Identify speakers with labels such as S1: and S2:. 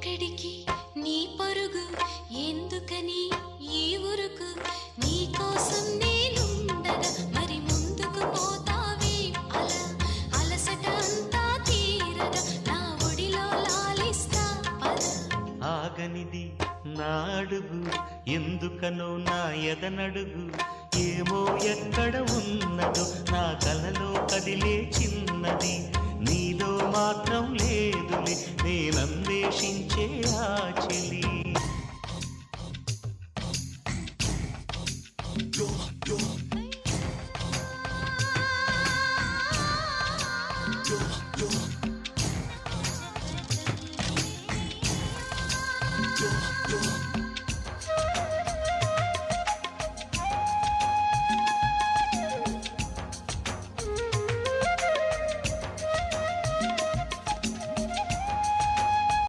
S1: ఎక్కడికి నీ పరుగు ఎందుకని ఈ ఉరుకు నీ కోసం నేనుండగా మరి ముందుకు పోతావే అలా అలసట అంతా తీరగా నా ఒడిలో లాలిస్తా పద
S2: ఆగనిది నా అడుగు ఎందుకనో నా ఎదనడుగు ఏమో ఎక్కడ ఉన్నదో నా కలలో కదిలే చిన్నది నీలో మాత్రం లేదులే నేనన్వేషించే ఆ చెలి
S1: Yo